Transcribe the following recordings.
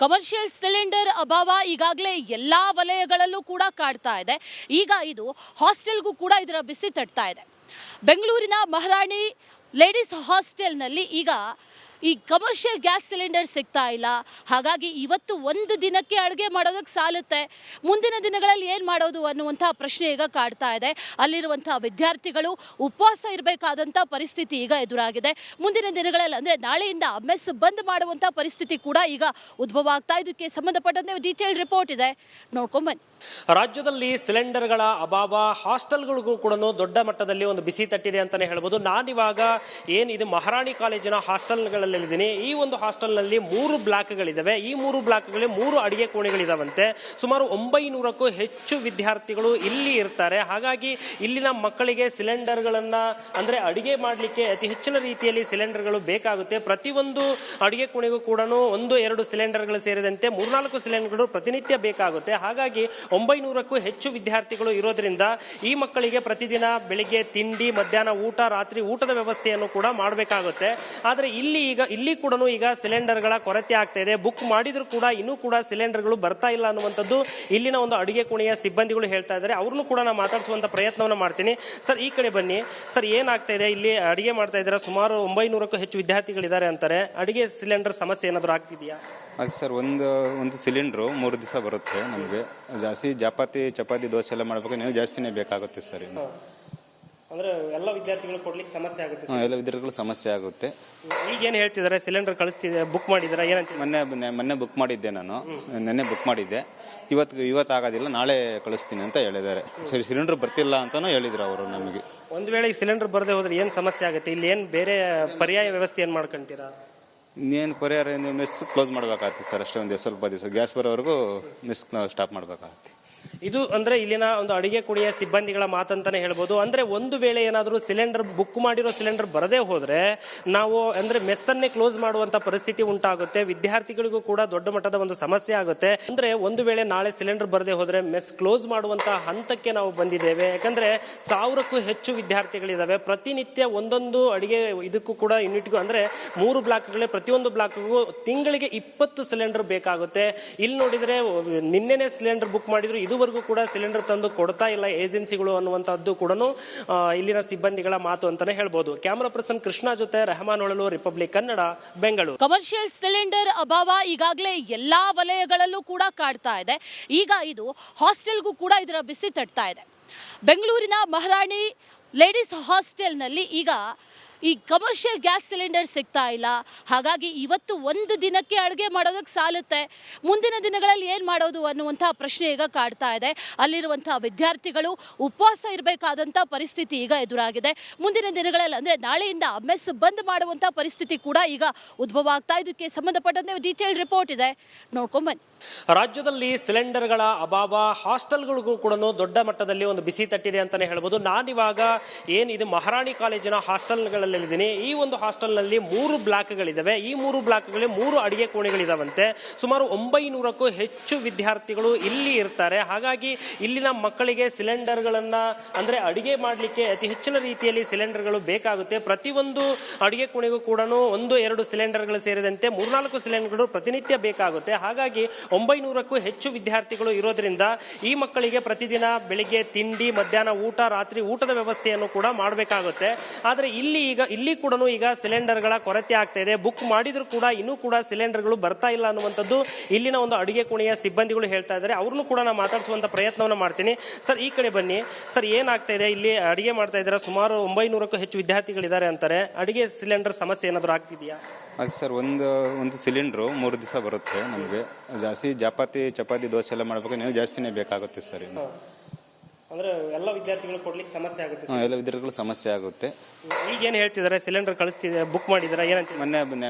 Commercial cylinder ಅಭಾವ ಈಗಾಗಲೇ ಎಲ್ಲ ವಲಯಗಳಲ್ಲೂ ಕೂಡ ಕಾಡ್ತಾ ಇದೆ. ಈಗ ಇದು ಹಾಸ್ಟೆಲ್ಗೂ ಕೂಡ ಇದರ ಬಿಸಿ ತಟ್ತಾ ಇದೆ. ಬೆಂಗಳೂರಿನ ಮಹಾರಾಣಿ ಲೇಡೀಸ್ ಹಾಸ್ಟೆಲ್ನಲ್ಲಿ ಈಗ ಈ ಕಮರ್ಷಿಯಲ್ ಗ್ಯಾಸ್ ಸಿಲಿಂಡರ್ ಸಿಗ್ತಾ ಇಲ್ಲ. ಹಾಗಾಗಿ ಇವತ್ತು ಒಂದು ದಿನಕ್ಕೆ ಅಡುಗೆ ಮಾಡೋದಕ್ಕೆ ಸಾಲುತ್ತೆ, ಮುಂದಿನ ದಿನಗಳಲ್ಲಿ ಏನು ಮಾಡೋದು ಅನ್ನುವಂಥ ಪ್ರಶ್ನೆ ಈಗ ಕಾಡ್ತಾ ಇದೆ. ಅಲ್ಲಿರುವಂಥ ವಿದ್ಯಾರ್ಥಿಗಳು ಉಪವಾಸ ಇರಬೇಕಾದಂಥ ಪರಿಸ್ಥಿತಿ ಈಗ ಎದುರಾಗಿದೆ. ಮುಂದಿನ ದಿನಗಳಲ್ಲಿ ಅಂದರೆ ನಾಳೆಯಿಂದ ಮೆಸ್ ಬಂದ್ ಮಾಡುವಂಥ ಪರಿಸ್ಥಿತಿ ಕೂಡ ಈಗ ಉದ್ಭವ ಆಗ್ತಾ. ಇದಕ್ಕೆ ಸಂಬಂಧಪಟ್ಟಂತೆ ಡೀಟೇಲ್ ರಿಪೋರ್ಟ್ ಇದೆ, ನೋಡ್ಕೊಂಬನ್ನಿ. ರಾಜ್ಯದಲ್ಲಿ ಸಿಲಿಂಡರ್ಗಳ ಅಭಾವ ಹಾಸ್ಟೆಲ್ಗಳಿಗೂ ಕೂಡ ದೊಡ್ಡ ಮಟ್ಟದಲ್ಲಿ ಒಂದು ಬಿಸಿ ತಟ್ಟಿದೆ ಅಂತಾನೆ ಹೇಳ್ಬೋದು. ನಾನಿವಾಗ ಏನಿದೆ ಮಹಾರಾಣಿ ಕಾಲೇಜಿನ ಹಾಸ್ಟೆಲ್ಗಳಲ್ಲಿ ಇದ್ದೀನಿ. ಈ ಒಂದು ಹಾಸ್ಟೆಲ್ನಲ್ಲಿ 3 ಬ್ಲಾಕ್ಗಳಿದ್ದಾವೆ. ಈ 3 ಬ್ಲಾಕ್ಗಳಲ್ಲಿ 3 ಅಡಿಗೆ ಕೋಣೆಗಳಿದಾವಂತೆ. ಸುಮಾರು 900ಕ್ಕೂ ಹೆಚ್ಚು ವಿದ್ಯಾರ್ಥಿಗಳು ಇಲ್ಲಿ ಇರ್ತಾರೆ. ಹಾಗಾಗಿ ಇಲ್ಲಿನ ಮಕ್ಕಳಿಗೆ ಸಿಲಿಂಡರ್ಗಳನ್ನ ಅಂದ್ರೆ ಅಡಿಗೆ ಮಾಡಲಿಕ್ಕೆ ಅತಿ ಹೆಚ್ಚಿನ ರೀತಿಯಲ್ಲಿ ಸಿಲಿಂಡರ್ಗಳು ಬೇಕಾಗುತ್ತೆ. ಪ್ರತಿಯೊಂದು ಅಡಿಗೆ ಕೋಣೆಗೂ ಕೂಡ 1-2 ಸಿಲಿಂಡರ್ಗಳು ಸೇರಿದಂತೆ 3-4 ಸಿಲಿಂಡರ್ಗಳು ಪ್ರತಿನಿತ್ಯ ಬೇಕಾಗುತ್ತೆ. ಹಾಗಾಗಿ 900ಕ್ಕೂ ಹೆಚ್ಚು ವಿದ್ಯಾರ್ಥಿಗಳು ಇರೋದ್ರಿಂದ ಈ ಮಕ್ಕಳಿಗೆ ಪ್ರತಿದಿನ ಬೆಳಿಗ್ಗೆ ತಿಂಡಿ, ಮಧ್ಯಾಹ್ನ ಊಟ, ರಾತ್ರಿ ಊಟದ ವ್ಯವಸ್ಥೆಯನ್ನು ಕೂಡ ಮಾಡಬೇಕಾಗುತ್ತೆ. ಆದರೆ ಇಲ್ಲಿ ಕೂಡ ಈಗ ಸಿಲಿಂಡರ್ಗಳ ಕೊರತೆ ಆಗ್ತಾ ಇದೆ. ಬುಕ್ ಮಾಡಿದ್ರು ಕೂಡ ಇನ್ನೂ ಕೂಡ ಸಿಲಿಂಡರ್ಗಳು ಬರ್ತಾ ಇಲ್ಲ ಅನ್ನುವಂಥದ್ದು ಇಲ್ಲಿನ ಒಂದು ಅಡುಗೆ ಕೋಣೆಯ ಸಿಬ್ಬಂದಿಗಳು ಹೇಳ್ತಾ ಇದ್ದಾರೆ. ಅವ್ರನ್ನು ಕೂಡ ನಾನು ಮಾತಾಡಿಸುವಂತ ಪ್ರಯತ್ನವನ್ನು ಮಾಡ್ತೀನಿ. ಸರ್, ಈ ಕಡೆ ಬನ್ನಿ. ಸರ್, ಏನಾಗ್ತಾ ಇದೆ ಇಲ್ಲಿ? ಅಡಿಗೆ ಮಾಡ್ತಾ ಇದ್ದಾರೆ, ಸುಮಾರು 900ಕ್ಕೂ ಹೆಚ್ಚು ವಿದ್ಯಾರ್ಥಿಗಳಿದ್ದಾರೆ ಅಂತಾರೆ. ಅಡಿಗೆ ಸಿಲಿಂಡರ್ ಸಮಸ್ಯೆ ಏನಾದರೂ ಆಗ್ತಿದೆಯಾ? ಅದು ಸರ್, ಒಂದು ಸಿಲಿಂಡ್ರು 3 ದಿವಸ ಬರುತ್ತೆ. ನಮಗೆ ಜಾಸ್ತಿ ಚಪಾತಿ ದೋಸೆ ಎಲ್ಲ ಮಾಡ್ಬೇಕು, ನೀವು ಜಾಸ್ತಿನೇ ಬೇಕಾಗುತ್ತೆ ಸರ್. ಅಂದ್ರೆ ಎಲ್ಲ ವಿದ್ಯಾರ್ಥಿಗಳು ಕೊಡ್ಲಿಕ್ಕೆ ಸಮಸ್ಯೆ ಆಗುತ್ತೆ. ಎಲ್ಲ ವಿದ್ಯಾರ್ಥಿಗಳು ಸಮಸ್ಯೆ ಆಗುತ್ತೆ. ಈಗ ಏನ್ ಹೇಳ್ತಿದ್ದಾರೆ? ಸಿಲಿಂಡರ್ ಕಳಿಸ್ತಿದೆ, ಬುಕ್ ಮಾಡಿದಾರೆ ಏನಂತ? ಮೊನ್ನೆ ಬುಕ್ ಮಾಡಿದ್ದೆ ನಾನು, ನೆನ್ನೆ ಬುಕ್ ಮಾಡಿದ್ದೆ. ಇವತ್ತು ಆಗೋದಿಲ್ಲ, ನಾಳೆ ಕಳಿಸ್ತೀನಿ ಅಂತ ಹೇಳಿದ್ದಾರೆ. ಸರಿ, ಸಿಲಿಂಡರ್ ಬರ್ತಿಲ್ಲ ಅಂತಾನು ಹೇಳಿದ್ರು ಅವರು ನಮಗೆ. ಒಂದು ವೇಳೆ ಈ ಸಿಲಿಂಡರ್ ಬರದೆ ಹೋದ್ರೆ ಏನ್ ಸಮಸ್ಯೆ ಆಗುತ್ತೆ? ಇಲ್ಲಿ ಏನ್ ಬೇರೆ ಪರ್ಯಾಯ ವ್ಯವಸ್ಥೆ ಏನ್ ಮಾಡ್ಕೊಂತೀರಾ? ಇನ್ನೇನು ಪರಿಹಾರ, ಮೆಸ್ ಕ್ಲೋಸ್ ಮಾಡ್ಬೇಕಾಗತ್ತೆ ಸರ್. ಅಷ್ಟೇ ಒಂದು ಸ್ವಲ್ಪ ದಿವಸ ಗ್ಯಾಸ್ ಬರೋವರೆಗೂ ಮೆಸ್ ಸ್ಟಾಪ್ ಮಾಡ್ಬೇಕಾಗತ್ತೆ. ಇದು ಅಂದ್ರೆ ಇಲ್ಲಿನ ಒಂದು ಅಡಿಗೆ ಕೋಣೆಯ ಸಿಬ್ಬಂದಿಗಳ ಮಾತಂತಾನೆ ಹೇಳ್ಬೋದು. ಅಂದ್ರೆ ಒಂದು ವೇಳೆ ಏನಾದರೂ ಸಿಲಿಂಡರ್ ಬುಕ್ ಮಾಡಿರೋ ಸಿಲಿಂಡರ್ ಬರದೇ ಹೋದ್ರೆ ನಾವು ಅಂದ್ರೆ ಮೆಸ್ ಅನ್ನೇ ಕ್ಲೋಸ್ ಮಾಡುವಂತ ಪರಿಸ್ಥಿತಿ ಉಂಟಾಗುತ್ತೆ. ವಿದ್ಯಾರ್ಥಿಗಳಿಗೂ ಕೂಡ ದೊಡ್ಡ ಮಟ್ಟದ ಒಂದು ಸಮಸ್ಯೆ ಆಗುತ್ತೆ. ಅಂದ್ರೆ ಒಂದು ವೇಳೆ ನಾಳೆ ಸಿಲಿಂಡರ್ ಬರದೇ ಹೋದ್ರೆ ಮೆಸ್ ಕ್ಲೋಸ್ ಮಾಡುವಂತ ಹಂತಕ್ಕೆ ನಾವು ಬಂದಿದ್ದೇವೆ. ಯಾಕಂದ್ರೆ 1000ಕ್ಕೂ ಹೆಚ್ಚು ವಿದ್ಯಾರ್ಥಿಗಳಿದಾವೆ. ಪ್ರತಿನಿತ್ಯ ಒಂದೊಂದು ಅಡಿಗೆ ಇದಕ್ಕೂ ಕೂಡ ಯೂನಿಟ್ಗೂ ಅಂದ್ರೆ 3 ಬ್ಲಾಕ್ಗಳೇ, ಪ್ರತಿಯೊಂದು ಬ್ಲಾಕ್ಗೂ ತಿಂಗಳಿಗೆ 20 ಸಿಲಿಂಡರ್ ಬೇಕಾಗುತ್ತೆ. ಇಲ್ಲಿ ನೋಡಿದ್ರೆ ನಿನ್ನೆನೆ ಸಿಲಿಂಡರ್ ಬುಕ್ ಮಾಡಿದ್ರು, ಇದುವರೆಗೂ ಕೂಡ ಸಿಲಿಂಡರ್ ತಂದು ಕೊಡ್ತಾ ಇಲ್ಲ ಏಜೆನ್ಸಿಗಳು ಅನ್ನುವಂಥದ್ದು ಕೂಡ ಇಲ್ಲಿನ ಸಿಬ್ಬಂದಿಗಳ ಮಾತು ಅಂತಾನೆ ಹೇಳ್ಬೋದು. ಕ್ಯಾಮರಾ ಪರ್ಸನ್ ಕೃಷ್ಣ ಜೊತೆ Rehman Holalu, Republic Kannada, Bengaluru. Commercial cylinder ಅಭಾವ ಈಗಾಗಲೇ ಎಲ್ಲಾ ವಲಯಗಳಲ್ಲೂ ಕೂಡ ಕಾಡ್ತಾ ಇದೆ. ಈಗ ಇದು ಹಾಸ್ಟೆಲ್ಗೂ ಕೂಡ ಇದರ ಬಿಸಿ ತಟ್ತಾ ಇದೆ. ಬೆಂಗಳೂರಿನ ಮಹಾರಾಣಿ ಲೇಡೀಸ್ ಹಾಸ್ಟೆಲ್ನಲ್ಲಿ ಈಗ ಈ ಕಮರ್ಷಿಯಲ್ ಗ್ಯಾಸ್ ಸಿಲಿಂಡರ್ ಸಿಗ್ತಾ ಇಲ್ಲ. ಹಾಗಾಗಿ ಇವತ್ತು ಒಂದು ದಿನಕ್ಕೆ ಅಡುಗೆ ಮಾಡೋದಕ್ಕೆ ಸಾಲುತ್ತೆ, ಮುಂದಿನ ದಿನಗಳಲ್ಲಿ ಏನು ಮಾಡೋದು ಅನ್ನುವಂಥ ಪ್ರಶ್ನೆ ಈಗ ಕಾಡ್ತಾ ಇದೆ. ಅಲ್ಲಿರುವಂಥ ವಿದ್ಯಾರ್ಥಿಗಳು ಉಪವಾಸ ಇರಬೇಕಾದಂಥ ಪರಿಸ್ಥಿತಿ ಈಗ ಎದುರಾಗಿದೆ. ಮುಂದಿನ ದಿನಗಳಲ್ಲಿ ಅಂದರೆ ನಾಳೆಯಿಂದ ಮೆಸ್ ಬಂದ್ ಮಾಡುವಂಥ ಪರಿಸ್ಥಿತಿ ಕೂಡ ಈಗ ಉದ್ಭವ ಆಗ್ತಾ. ಇದಕ್ಕೆ ಸಂಬಂಧಪಟ್ಟಂತೆ ಡೀಟೇಲ್ ರಿಪೋರ್ಟ್ ಇದೆ, ನೋಡ್ಕೊಂಬನ್ನಿ. ರಾಜ್ಯದಲ್ಲಿ ಸಿಲಿಂಡರ್ಗಳ ಅಭಾವ ಹಾಸ್ಟೆಲ್ಗಳಿಗೂ ಕೂಡ ದೊಡ್ಡ ಮಟ್ಟದಲ್ಲಿ ಒಂದು ಬಿಸಿ ತಟ್ಟಿದೆ ಅಂತಾನೆ ಹೇಳ್ಬೋದು. ನಾನಿವಾಗ ಏನಿದೆ ಮಹಾರಾಣಿ ಕಾಲೇಜಿನ ಹಾಸ್ಟೆಲ್ಗಳಲ್ಲಿ ಇದ್ದೀನಿ. ಈ ಒಂದು ಹಾಸ್ಟೆಲ್ನಲ್ಲಿ 3 ಬ್ಲಾಕ್ಗಳಿದ್ದಾವೆ. ಈ 3 ಬ್ಲಾಕ್ಗಳಲ್ಲಿ 3 ಅಡಿಗೆ ಕೋಣೆಗಳಿದಾವಂತೆ. ಸುಮಾರು 900ಕ್ಕೂ ಹೆಚ್ಚು ವಿದ್ಯಾರ್ಥಿಗಳು ಇಲ್ಲಿ ಇರ್ತಾರೆ. ಹಾಗಾಗಿ ಇಲ್ಲಿನ ಮಕ್ಕಳಿಗೆ ಸಿಲಿಂಡರ್ಗಳನ್ನ ಅಂದ್ರೆ ಅಡಿಗೆ ಮಾಡಲಿಕ್ಕೆ ಅತಿ ಹೆಚ್ಚಿನ ರೀತಿಯಲ್ಲಿ ಸಿಲಿಂಡರ್ಗಳು ಬೇಕಾಗುತ್ತೆ. ಪ್ರತಿಯೊಂದು ಅಡಿಗೆ ಕೋಣೆಗೂ ಕೂಡ 1-2 ಸಿಲಿಂಡರ್ಗಳು ಸೇರಿದಂತೆ 3-4 ಸಿಲಿಂಡರ್ಗಳು ಪ್ರತಿನಿತ್ಯ ಬೇಕಾಗುತ್ತೆ. ಹಾಗಾಗಿ 900ಕ್ಕೂ ಹೆಚ್ಚು ವಿದ್ಯಾರ್ಥಿಗಳು ಇರೋದ್ರಿಂದ ಈ ಮಕ್ಕಳಿಗೆ ಪ್ರತಿದಿನ ಬೆಳಿಗ್ಗೆ ತಿಂಡಿ, ಮಧ್ಯಾಹ್ನ ಊಟ, ರಾತ್ರಿ ಊಟದ ವ್ಯವಸ್ಥೆಯನ್ನು ಕೂಡ ಮಾಡಬೇಕಾಗುತ್ತೆ. ಆದರೆ ಇಲ್ಲಿ ಕೂಡ ಈಗ ಸಿಲಿಂಡರ್ಗಳ ಕೊರತೆ ಆಗ್ತಾ ಇದೆ. ಬುಕ್ ಮಾಡಿದ್ರು ಕೂಡ ಇನ್ನೂ ಕೂಡ ಸಿಲಿಂಡರ್ಗಳು ಬರ್ತಾ ಇಲ್ಲ ಅನ್ನುವಂಥದ್ದು ಇಲ್ಲಿನ ಒಂದು ಅಡುಗೆ ಕೋಣೆಯ ಸಿಬ್ಬಂದಿಗಳು ಹೇಳ್ತಾ ಇದ್ದಾರೆ. ಅವ್ರನ್ನು ಕೂಡ ನಾನು ಮಾತಾಡಿಸುವಂತ ಪ್ರಯತ್ನವನ್ನು ಮಾಡ್ತೀನಿ. ಸರ್, ಈ ಕಡೆ ಬನ್ನಿ. ಸರ್, ಏನಾಗ್ತಾ ಇದೆ ಇಲ್ಲಿ? ಅಡಿಗೆ ಮಾಡ್ತಾ ಇದ್ದಾರೆ, ಸುಮಾರು 900ಕ್ಕೂ ಹೆಚ್ಚು ವಿದ್ಯಾರ್ಥಿಗಳಿದ್ದಾರೆ ಅಂತಾರೆ. ಅಡಿಗೆ ಸಿಲಿಂಡರ್ ಸಮಸ್ಯೆ ಏನಾದರೂ ಆಗ್ತಿದೆಯಾ? ಅದು ಸರ್, ಒಂದು ಸಿಲಿಂಡ್ರು 3 ದಿವಸ ಬರುತ್ತೆ. ನಮಗೆ ಜಾಸ್ತಿ ಚಪಾತಿ ದೋಸೆ ಎಲ್ಲ ಮಾಡ್ಬೇಕು, ನೀವು ಜಾಸ್ತಿನೇ ಬೇಕಾಗುತ್ತೆ ಸರ್. ಅಂದ್ರೆ ಎಲ್ಲ ವಿದ್ಯಾರ್ಥಿಗಳು ಕೊಡ್ಲಿಕ್ಕೆ ಸಮಸ್ಯೆ ಆಗುತ್ತೆ. ಎಲ್ಲ ವಿದ್ಯಾರ್ಥಿಗಳು ಸಮಸ್ಯೆ ಆಗುತ್ತೆ. ಈಗ ಏನ್ ಹೇಳ್ತಿದ್ದಾರೆ? ಸಿಲಿಂಡರ್ ಕಳಿಸ್ತಿದೆ, ಬುಕ್ ಮಾಡಿದಾರೆ ಏನಂತ?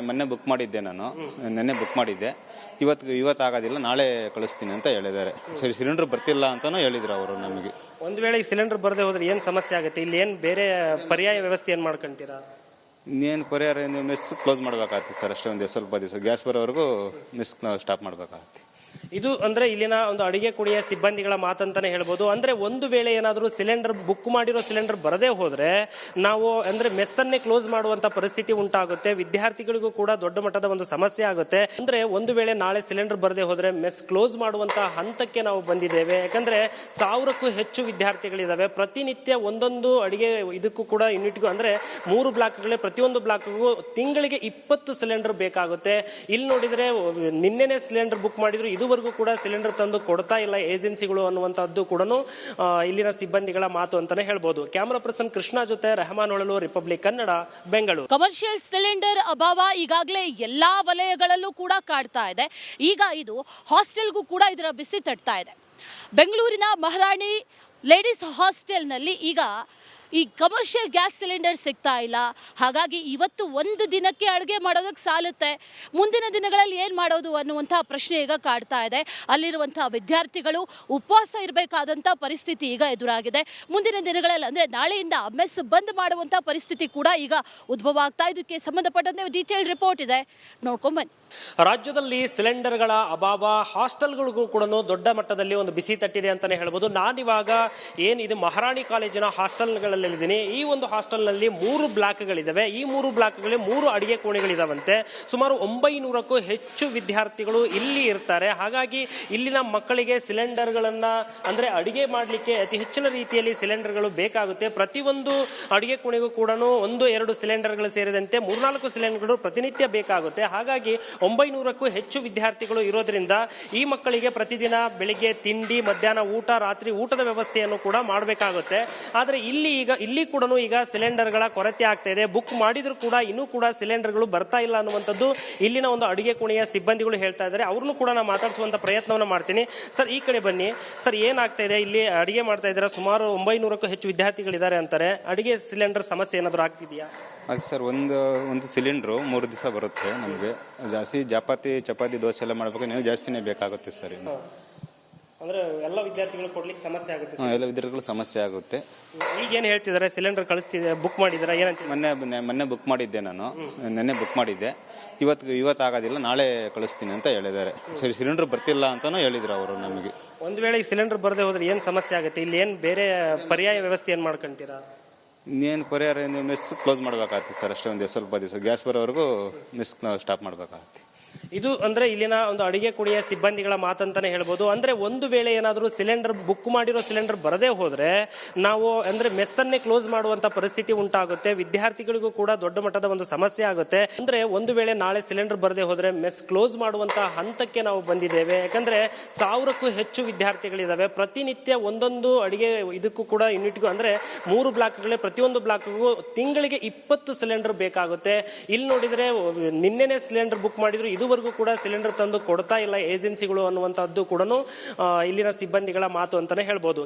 ಮೊನ್ನೆ ಬುಕ್ ಮಾಡಿದ್ದೆ ನಾನು, ನೆನ್ನೆ ಬುಕ್ ಮಾಡಿದ್ದೆ. ಇವತ್ತು ಆಗೋದಿಲ್ಲ, ನಾಳೆ ಕಳಿಸ್ತೀನಿ ಅಂತ ಹೇಳಿದ್ದಾರೆ. ಸರಿ, ಸಿಲಿಂಡರ್ ಬರ್ತಿಲ್ಲ ಅಂತಾನು ಹೇಳಿದ್ರು ಅವರು ನಮಗೆ. ಒಂದು ವೇಳೆ ಈ ಸಿಲಿಂಡರ್ ಬರದೆ ಹೋದ್ರೆ ಏನ್ ಸಮಸ್ಯೆ ಆಗುತ್ತೆ? ಇಲ್ಲಿ ಏನ್ ಬೇರೆ ಪರ್ಯಾಯ ವ್ಯವಸ್ಥೆ ಏನ್ ಮಾಡ್ಕೊಂತೀರಾ? ಇನ್ನೇನು ಪರಿಹಾರ, ಮೆಸ್ ಕ್ಲೋಸ್ ಮಾಡ್ಬೇಕಾಗತ್ತೆ ಸರ್. ಅಷ್ಟೇ ಒಂದು ಸ್ವಲ್ಪ ದಿವಸ ಗ್ಯಾಸ್ ಬರೋವರೆಗೂ ಮೆಸ್ ಸ್ಟಾಪ್ ಮಾಡ್ಬೇಕಾಗತ್ತೆ. ಇದು ಅಂದ್ರೆ ಇಲ್ಲಿನ ಒಂದು ಅಡಿಗೆ ಕುಡಿಯ ಸಿಬ್ಬಂದಿಗಳ ಮಾತಂತಾನೆ ಹೇಳ್ಬೋದು. ಅಂದ್ರೆ ಒಂದು ವೇಳೆ ಏನಾದರೂ ಸಿಲಿಂಡರ್ ಬುಕ್ ಮಾಡಿರೋ ಸಿಲಿಂಡರ್ ಬರದೇ ಹೋದ್ರೆ ನಾವು ಅಂದ್ರೆ ಮೆಸ್ ಅನ್ನೇ ಕ್ಲೋಸ್ ಮಾಡುವಂತ ಪರಿಸ್ಥಿತಿ ಉಂಟಾಗುತ್ತೆ. ವಿದ್ಯಾರ್ಥಿಗಳಿಗೂ ಕೂಡ ದೊಡ್ಡ ಮಟ್ಟದ ಒಂದು ಸಮಸ್ಯೆ ಆಗುತ್ತೆ. ಅಂದ್ರೆ ಒಂದು ವೇಳೆ ನಾಳೆ ಸಿಲಿಂಡರ್ ಬರದೇ ಹೋದ್ರೆ ಮೆಸ್ ಕ್ಲೋಸ್ ಮಾಡುವಂತ ಹಂತಕ್ಕೆ ನಾವು ಬಂದಿದ್ದೇವೆ. ಯಾಕಂದ್ರೆ 1000ಕ್ಕೂ ಹೆಚ್ಚು ವಿದ್ಯಾರ್ಥಿಗಳಿದಾವೆ. ಪ್ರತಿನಿತ್ಯ ಒಂದೊಂದು ಅಡಿಗೆ ಇದಕ್ಕೂ ಕೂಡ ಯೂನಿಟ್ಗೂ ಅಂದ್ರೆ 3 ಬ್ಲಾಕ್ಗಳೇ, ಪ್ರತಿಯೊಂದು ಬ್ಲಾಕ್ಗೂ ತಿಂಗಳಿಗೆ 20 ಸಿಲಿಂಡರ್ ಬೇಕಾಗುತ್ತೆ. ಇಲ್ಲಿ ನೋಡಿದ್ರೆ ನಿನ್ನೆನೆ ಸಿಲಿಂಡರ್ ಬುಕ್ ಮಾಡಿದ್ರು, ಇದುವರೆಗೂ ಕೂಡ ಸಿಲಿಂಡರ್ ತಂದು ಕೊಡ್ತಾ ಇಲ್ಲ ಏಜೆನ್ಸಿಗಳು ಅನ್ನುವಂಥದ್ದು ಕೂಡ ಇಲ್ಲಿನ ಸಿಬ್ಬಂದಿಗಳ ಮಾತು ಅಂತಾನೆ ಹೇಳ್ಬೋದು. ಕ್ಯಾಮರಾ ಪರ್ಸನ್ ಕೃಷ್ಣ ಜೊತೆ Rehman Holalu, Republic Kannada, Bengaluru. Commercial cylinder ಅಭಾವ ಈಗಾಗಲೇ ಎಲ್ಲಾ ವಲಯಗಳಲ್ಲೂ ಕೂಡ ಕಾಡ್ತಾ ಇದೆ. ಈಗ ಇದು ಹಾಸ್ಟೆಲ್ಗೂ ಕೂಡ ಇದರ ಬಿಸಿ ತಟ್ತಾ ಇದೆ. ಬೆಂಗಳೂರಿನ ಮಹಾರಾಣಿ ಲೇಡೀಸ್ ಹಾಸ್ಟೆಲ್ನಲ್ಲಿ ಈಗ ಈ ಕಮರ್ಷಿಯಲ್ ಗ್ಯಾಸ್ ಸಿಲಿಂಡರ್ ಸಿಗ್ತಾ ಇಲ್ಲ. ಹಾಗಾಗಿ ಇವತ್ತು ಒಂದು ದಿನಕ್ಕೆ ಅಡುಗೆ ಮಾಡೋದಕ್ಕೆ ಸಾಲುತ್ತೆ, ಮುಂದಿನ ದಿನಗಳಲ್ಲಿ ಏನು ಮಾಡೋದು ಅನ್ನುವಂಥ ಪ್ರಶ್ನೆ ಈಗ ಕಾಡ್ತಾ ಇದೆ. ಅಲ್ಲಿರುವಂಥ ವಿದ್ಯಾರ್ಥಿಗಳು ಉಪವಾಸ ಇರಬೇಕಾದಂಥ ಪರಿಸ್ಥಿತಿ ಈಗ ಎದುರಾಗಿದೆ. ಮುಂದಿನ ದಿನಗಳಲ್ಲಿ ಅಂದರೆ ನಾಳೆಯಿಂದ ಮೆಸ್ ಬಂದ್ ಮಾಡುವಂಥ ಪರಿಸ್ಥಿತಿ ಕೂಡ ಈಗ ಉದ್ಭವ ಆಗ್ತಾ. ಇದಕ್ಕೆ ಸಂಬಂಧಪಟ್ಟಂತೆ ಡೀಟೇಲ್ ರಿಪೋರ್ಟ್ ಇದೆ, ನೋಡ್ಕೊಂಬನ್ನಿ. ರಾಜ್ಯದಲ್ಲಿ ಸಿಲಿಂಡರ್ಗಳ ಅಭಾವ ಹಾಸ್ಟೆಲ್ಗಳಿಗೂ ಕೂಡ ದೊಡ್ಡ ಮಟ್ಟದಲ್ಲಿ ಒಂದು ಬಿಸಿ ತಟ್ಟಿದೆ ಅಂತಾನೆ ಹೇಳ್ಬೋದು. ನಾನಿವಾಗ ಏನಿದು ಮಹಾರಾಣಿ ಕಾಲೇಜಿನ ಹಾಸ್ಟೆಲ್ಗಳಲ್ಲಿ ಇದ್ದೀನಿ. ಈ ಒಂದು ಹಾಸ್ಟೆಲ್ನಲ್ಲಿ 3 ಬ್ಲಾಕ್ಗಳಿದಾವೆ. ಈ 3 ಬ್ಲಾಕ್ಗಳಲ್ಲಿ 3 ಅಡಿಗೆ ಕೋಣೆಗಳಿದಾವಂತೆ. ಸುಮಾರು 900ಕ್ಕೂ ಹೆಚ್ಚು ವಿದ್ಯಾರ್ಥಿಗಳು ಇಲ್ಲಿ ಇರ್ತಾರೆ. ಹಾಗಾಗಿ ಇಲ್ಲಿನ ಮಕ್ಕಳಿಗೆ ಸಿಲಿಂಡರ್ಗಳನ್ನ ಅಂದ್ರೆ ಅಡಿಗೆ ಮಾಡಲಿಕ್ಕೆ ಅತಿ ಹೆಚ್ಚಿನ ರೀತಿಯಲ್ಲಿ ಸಿಲಿಂಡರ್ಗಳು ಬೇಕಾಗುತ್ತೆ. ಪ್ರತಿಯೊಂದು ಅಡಿಗೆ ಕೋಣೆಗೂ ಕೂಡ 1-2 ಸಿಲಿಂಡರ್ಗಳು ಸೇರಿದಂತೆ 3-4 ಸಿಲಿಂಡರ್ಗಳು ಪ್ರತಿನಿತ್ಯ ಬೇಕಾಗುತ್ತೆ. ಹಾಗಾಗಿ 900ಕ್ಕೂ ಹೆಚ್ಚು ವಿದ್ಯಾರ್ಥಿಗಳು ಇರೋದ್ರಿಂದ ಈ ಮಕ್ಕಳಿಗೆ ಪ್ರತಿದಿನ ಬೆಳಿಗ್ಗೆ ತಿಂಡಿ, ಮಧ್ಯಾಹ್ನ ಊಟ, ರಾತ್ರಿ ಊಟದ ವ್ಯವಸ್ಥೆಯನ್ನು ಕೂಡ ಮಾಡಬೇಕಾಗುತ್ತೆ. ಆದರೆ ಇಲ್ಲಿ ಕೂಡ ಈಗ ಸಿಲಿಂಡರ್ಗಳ ಕೊರತೆ ಆಗ್ತಾ ಇದೆ. ಬುಕ್ ಮಾಡಿದ್ರು ಕೂಡ ಇನ್ನೂ ಕೂಡ ಸಿಲಿಂಡರ್ಗಳು ಬರ್ತಾ ಇಲ್ಲ ಅನ್ನುವಂಥದ್ದು ಇಲ್ಲಿನ ಒಂದು ಅಡುಗೆ ಕೋಣೆಯ ಸಿಬ್ಬಂದಿಗಳು ಹೇಳ್ತಾ ಇದ್ದಾರೆ. ಅವ್ರನ್ನು ಕೂಡ ನಾನು ಮಾತಾಡಿಸುವಂತ ಪ್ರಯತ್ನವನ್ನು ಮಾಡ್ತೀನಿ. ಸರ್, ಈ ಕಡೆ ಬನ್ನಿ. ಸರ್, ಏನಾಗ್ತಾ ಇದೆ? ಇಲ್ಲಿ ಅಡಿಗೆ ಮಾಡ್ತಾ ಇದ್ದಾರೆ, ಸುಮಾರು 900ಕ್ಕೂ ಹೆಚ್ಚು ವಿದ್ಯಾರ್ಥಿಗಳಿದ್ದಾರೆ ಅಂತಾರೆ. ಅಡಿಗೆ ಸಿಲಿಂಡರ್ ಸಮಸ್ಯೆ ಏನಾದರೂ ಆಗ್ತಿದೆಯಾ? ಅದು ಸರ್, ಒಂದು ಸಿಲಿಂಡ್ರು 3 ದಿವಸ ಬರುತ್ತೆ. ನಮಗೆ ಜಾಸ್ತಿ ಚಪಾತಿ ದೋಸೆ ಎಲ್ಲ ಮಾಡ್ಬೇಕು, ನೀವು ಜಾಸ್ತಿನೇ ಬೇಕಾಗುತ್ತೆ ಸರ್. ಇನ್ನು ಅಂದ್ರೆ ಎಲ್ಲ ವಿದ್ಯಾರ್ಥಿಗಳು ಕೊಡ್ಲಿಕ್ಕೆ ಸಮಸ್ಯೆ ಆಗುತ್ತೆ. ಎಲ್ಲ ವಿದ್ಯಾರ್ಥಿಗಳು ಸಮಸ್ಯೆ ಆಗುತ್ತೆ. ಈಗ ಏನ್ ಹೇಳ್ತಿದ್ದಾರೆ? ಸಿಲಿಂಡರ್ ಕಳಿಸ್ತಿದೆ, ಬುಕ್ ಮಾಡಿದಾರೆ, ಏನಂತ? ಮೊನ್ನೆ ಬುಕ್ ಮಾಡಿದ್ದೆ ನಾನು, ನೆನ್ನೆ ಬುಕ್ ಮಾಡಿದ್ದೆ. ಇವತ್ತು ಆಗೋದಿಲ್ಲ, ನಾಳೆ ಕಳಿಸ್ತೀನಿ ಅಂತ ಹೇಳಿದ್ದಾರೆ. ಸರಿ, ಸಿಲಿಂಡರ್ ಬರ್ತಿಲ್ಲ ಅಂತಾನು ಹೇಳಿದ್ರು ಅವರು ನಮಗೆ. ಒಂದು ವೇಳೆ ಈ ಸಿಲಿಂಡರ್ ಬರದೆ ಹೋದ್ರೆ ಏನ್ ಸಮಸ್ಯೆ ಆಗುತ್ತೆ? ಇಲ್ಲಿ ಏನ್ ಬೇರೆ ಪರ್ಯಾಯ ವ್ಯವಸ್ಥೆ ಏನ್ ಮಾಡ್ಕೊಂತೀರಾ? ಇನ್ನೇನು ಪರಿಹಾರ, ಮೆಸ್ ಕ್ಲೋಸ್ ಮಾಡ್ಬೇಕಾಗತ್ತೆ ಸರ್. ಅಷ್ಟೇ ಒಂದು ಸ್ವಲ್ಪ ದಿವಸ ಗ್ಯಾಸ್ ಬರೋವರೆಗೂ ಮೆಸ್ ಸ್ಟಾಪ್ ಮಾಡ್ಬೇಕಾಗತ್ತೆ. ಇದು ಅಂದ್ರೆ ಇಲ್ಲಿನ ಒಂದು ಅಡಿಗೆ ಕುಡಿಯ ಸಿಬ್ಬಂದಿಗಳ ಮಾತಂತಾನೆ ಹೇಳ್ಬೋದು. ಅಂದ್ರೆ ಒಂದು ವೇಳೆ ಏನಾದರೂ ಸಿಲಿಂಡರ್ ಬುಕ್ ಮಾಡಿರೋ ಸಿಲಿಂಡರ್ ಬರದೇ ಹೋದ್ರೆ ನಾವು ಅಂದ್ರೆ ಮೆಸ್ ಅನ್ನೇ ಕ್ಲೋಸ್ ಮಾಡುವಂತ ಪರಿಸ್ಥಿತಿ ಉಂಟಾಗುತ್ತೆ. ವಿದ್ಯಾರ್ಥಿಗಳಿಗೂ ಕೂಡ ದೊಡ್ಡ ಮಟ್ಟದ ಒಂದು ಸಮಸ್ಯೆ ಆಗುತ್ತೆ. ಅಂದ್ರೆ ಒಂದು ವೇಳೆ ನಾಳೆ ಸಿಲಿಂಡರ್ ಬರದೇ ಹೋದ್ರೆ ಮೆಸ್ ಕ್ಲೋಸ್ ಮಾಡುವಂತ ಹಂತಕ್ಕೆ ನಾವು ಬಂದಿದ್ದೇವೆ. ಯಾಕಂದ್ರೆ 1000ಕ್ಕೂ ಹೆಚ್ಚು ವಿದ್ಯಾರ್ಥಿಗಳಿದಾವೆ. ಪ್ರತಿನಿತ್ಯ ಒಂದೊಂದು ಅಡಿಗೆ ಇದಕ್ಕೂ ಕೂಡ ಯೂನಿಟ್ಗೂ ಅಂದ್ರೆ 3 ಬ್ಲಾಕ್ಗಳೇ, ಪ್ರತಿಯೊಂದು ಬ್ಲಾಕ್ಗೂ ತಿಂಗಳಿಗೆ 20 ಸಿಲಿಂಡರ್ ಬೇಕಾಗುತ್ತೆ. ಇಲ್ಲಿ ನೋಡಿದ್ರೆ ನಿನ್ನೆನೆ ಸಿಲಿಂಡರ್ ಬುಕ್ ಮಾಡಿದ್ರು, ಇದುವರೆಗೂ ಕೂಡ ಸಿಲಿಂಡರ್ ತಂದು ಕೊಡ್ತಾ ಇಲ್ಲ ಏಜೆನ್ಸಿಗಳು ಅನ್ನುವಂಥದ್ದು ಕೂಡ ಇಲ್ಲಿನ ಸಿಬ್ಬಂದಿಗಳ ಮಾತು ಅಂತಾನೆ ಹೇಳ್ಬೋದು.